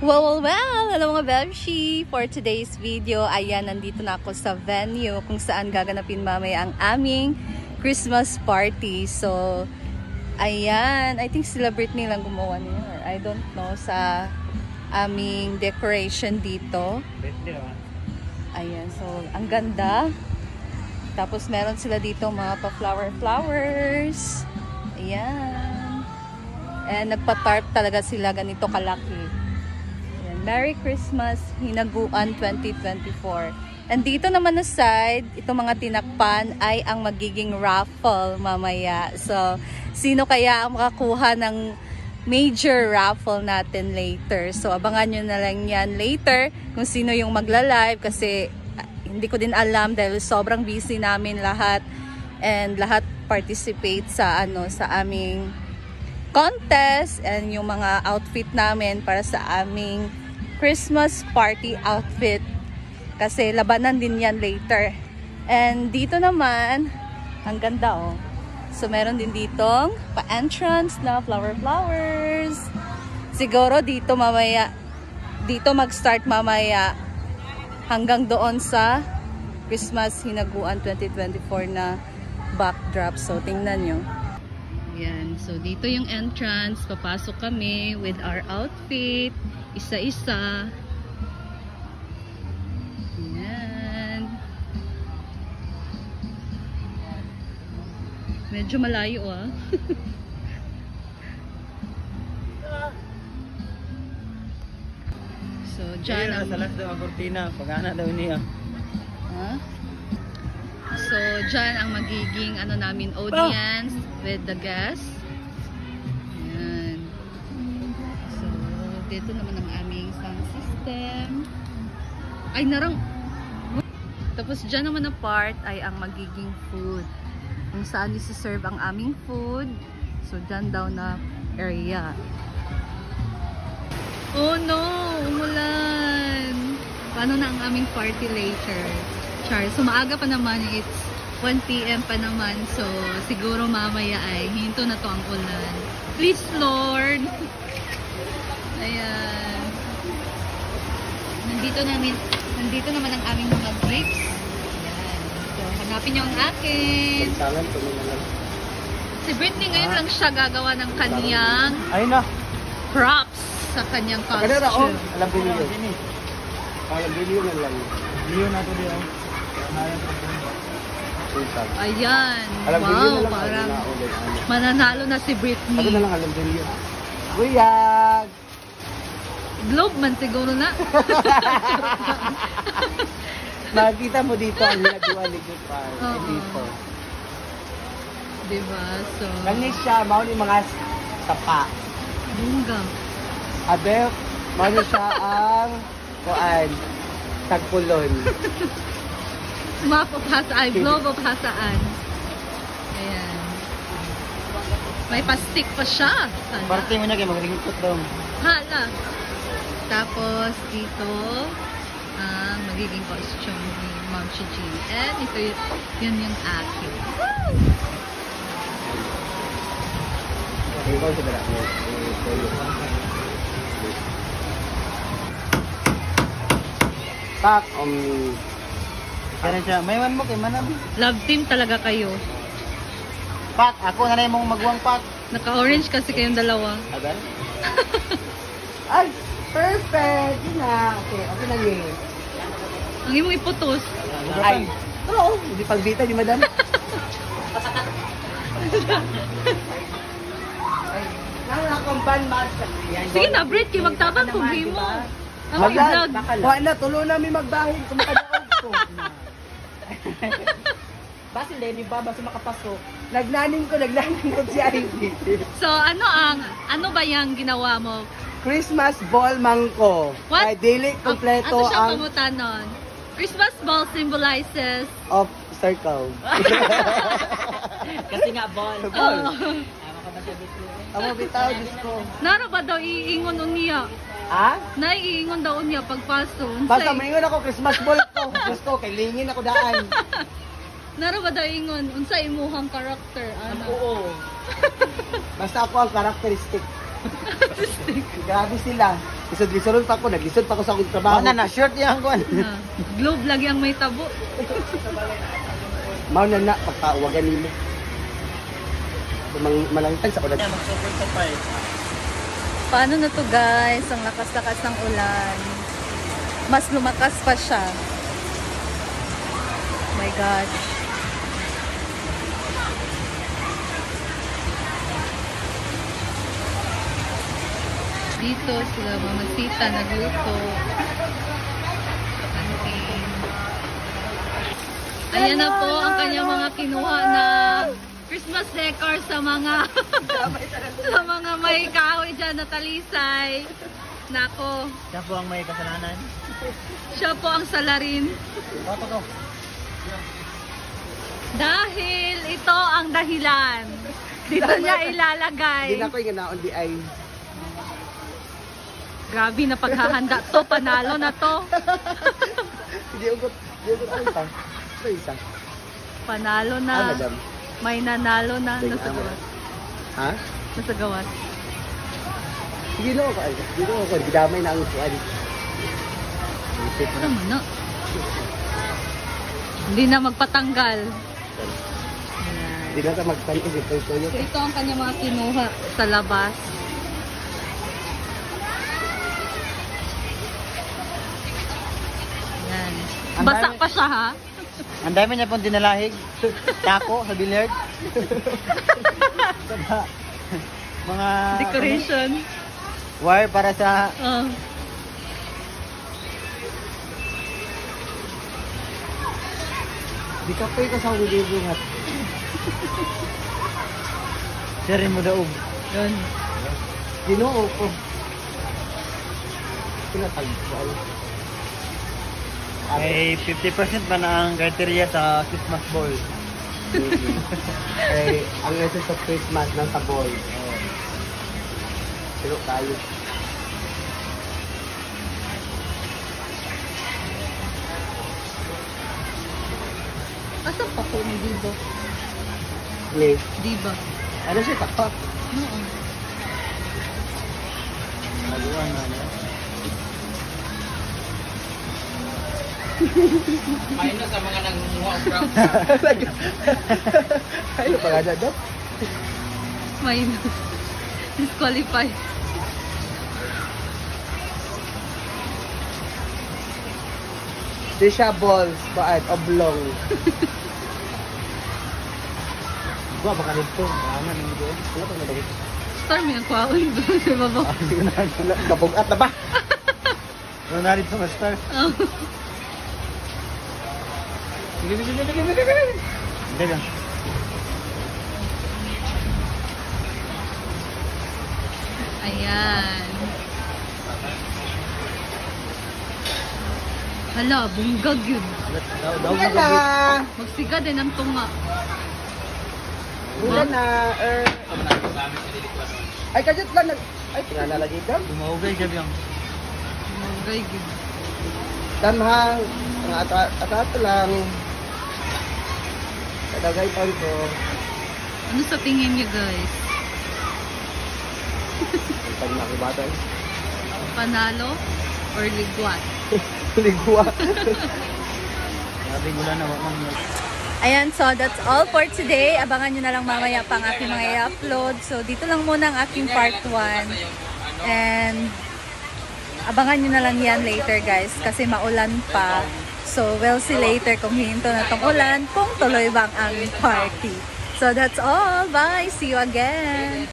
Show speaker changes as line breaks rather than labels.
Well, hello mga Bebshi! For today's video, ayan, nandito na ako sa venue kung saan gaganapin mamaya ang aming Christmas party. So, ayan, I think sila Britney lang gumawa niya, or I don't know, sa aming decoration dito. Ayan, so, ang ganda. Tapos, meron sila dito mga pa-flowers. Ayan. And nagpa-tarp talaga sila ganito kalaki. Merry Christmas, Hinaguan 2024. And dito naman na side, itong mga tinakpan ay ang magiging raffle mamaya. So, sino kaya ang makakuha ng major raffle natin later? So, abangan nyo na lang yan later kung sino yung magla-live kasi hindi ko din alam dahil sobrang busy namin lahat and lahat participate sa sa aming contest and yung mga outfit namin para sa aming Christmas party outfit kasi labanan din yan later. And dito naman ang ganda oh. So meron din ditong pa-entrance na flowers. Siguro dito mamaya, dito mag-start mamaya hanggang doon sa Christmas Hinaguan 2024 na backdrop. So tingnan nyo. Yan. So dito yung entrance, papasok kami with our outfit. Isa-isa. Ayan. Medyo malayo ah. So, dyan ang...
Salas daw ang kortina. Pag-ana daw niya.
Huh? So, dyan ang magiging namin audience with the guests. Dito naman ang aming sound system. Ay, narang... Tapos dyan naman na part ay ang magiging food. Kung saan isi-serve ang aming food. So, dyan daw na area. Oh no! Umulan! Paano na ang aming party later? Char. So, maaga pa naman. It's 1 PM pa naman. So, siguro mamaya ay hinto na to ang ulan. Please, Lord! Ayan. Nandito naman ang aming mga bricks. Ayan. So, hanapin niyo ang akin. Si Britney ngayon lang siya gagawa ng kaniyang props sa kanyang costume.
Alam ko niyo. Alam ko niyo lang. Video na to diyan.
Ayan. Wow, parang mananalo na si Britney.
Ako na lang alam ko niyo. Buyag!
Globe man siguro na.
Makikita mo dito ang Hinaguan League Park. Dito.
Diba? So...
Langis siya, mauni mga sapa.
Bunga.
Abe, mauni siya ang kuan, tagpulon.
Map of Hasaan, Globe of Hasaan. Ayan. May pastik pa siya.
Parte mo na kayo, magringkot daw.
Hala. Tapos, dito, ang magiging costume ni Ma'am Chichi. And ito yun yung akin.
Tak, Kaya siya, may man mo kay Manam.
Love team talaga kayo.
Pat, ako na rin mong magwang pat.
Naka-orange kasi kayong dalawa.
Agal? Ay! Perfect! Yun na. Okay na yun.
Ang imong iputos.
Ay! Oo! Hindi pagbita ni madam.
Sige na, Brit, kayo magtatang kung mo. Ang i-vlog.
Huwag na, tulo namin magbahin. Kumakadaog ko. Basi hindi ba? Basi makapasok. Nagnaning ko si Ivy.
So, ano ba yung ginawa mo?
Christmas ball mangko.
What?
Ay, dili kompleto
Ato siya
ang...
pamutan nun. Christmas ball symbolizes...
Of circle.
Kasi nga ball.
Oh.
Amo bitaw, Diyos ko.
Naro ba daw iingon unya?
Ha?
Naiingon daw unya pagpaso.
Basta maingon ako, Christmas ball ko. Diyos ko, kay lingin ako daan.
Naro ba daw ingon? Unsa imuhang karakter? Ano?
Oo. Basta ako ang karakteristik. Grabe sila. Lisod-lisod pa ako. Naglisod pa ako sa akong trabaho.
Na shirt yang kuan.
Globe lagi ang may tabo.
Mao na pagkawagan nimo. Malangtag sa kulag.
Mag-support sa pay.
Paano na to guys? Ang lakas-lakas ng ulan. Mas lumakas pa siya. Oh my gosh. Dito sila Mama Sita nagluto. Kantin. Ayan na po ang kanyang mga kinuha na Christmas decor sa mga sa mga may kahoy dyan na talisay. Nako,
Siya po ang may kasalanan.
siya po ang salarin.
Bato ko.
Dahil ito ang dahilan. Dito niya ilalagay.
Hindi na ko yung naon di ay.
Grabe na paghahanda to. Panalo na to.
Hindi ugot ay pa. Isa.
Panalo
Ah,
na.
madam.
May nanalo na.
Dahil
Nasa gawas.
Ha?
Nasa gawas.
Sige no ako ay. Dito ako gidamay na ang kuan. Isip
Ano mo na? Hindi na magpatanggal. Ayan.
Hindi na ka magpansin dito
So ito ang kanya mga kinuha sa labas. Yan.
Ang
Basa
dami-
pa siya ha?
Ang dami niya pong dinalahig. Tako sa billiard. Saka, mga
Decoration.
wire para sa
Oh.
Di ka pa ka sa ulo buhat.
sirin mo daog.
Yun.
Ginoo ko. Pinatag ko ay.
May 50% pa na ang criteria sa Christmas ball.
Ay, ang essence of Christmas ng sabon. Pero tayo.
Asan pa po ni Diba?
Ni,
Diba?
ano siya takot?
Oo.
Maluwan na niya.
Minus sa mga nangunguha ang brown.
Ano pa nga daw?
Minus. Disqualify.
Sisha balls, baat, oblong. Gua baka dito.
Ano nang doon?
Ano pa nga daw?
Star may ang kwaon doon sa baba.
Hindi ko na.
Kabugat na ba?
Ano na rin sa master?
Oh.
Hindi lang.
Ayan. Hala, bunggag yun.
Daw
Ulan na!
Magsiga din ang tunga.
Ulan na! Ay, kajit lang nag... Ay, pinanalagay ka?
Tumaugay siya biyang.
Bunggay yun.
Damhang, ang ato lang. Kadagay pa ko.
Ano sa tingin niyo guys?
Pag nakibata eh.
Panalo or ligwat?
Ligwa.
Sabi gula na wak man.
Ayan, so that's all for today. Abangan nyo na lang mamaya pang aking mga i-upload. So dito lang muna ang aking part 1. And abangan nyo na lang yan later guys kasi maulan pa. So we'll see later kung hinto na tong ulan, kung tuloy bang ang party. So that's all. Bye! See you again!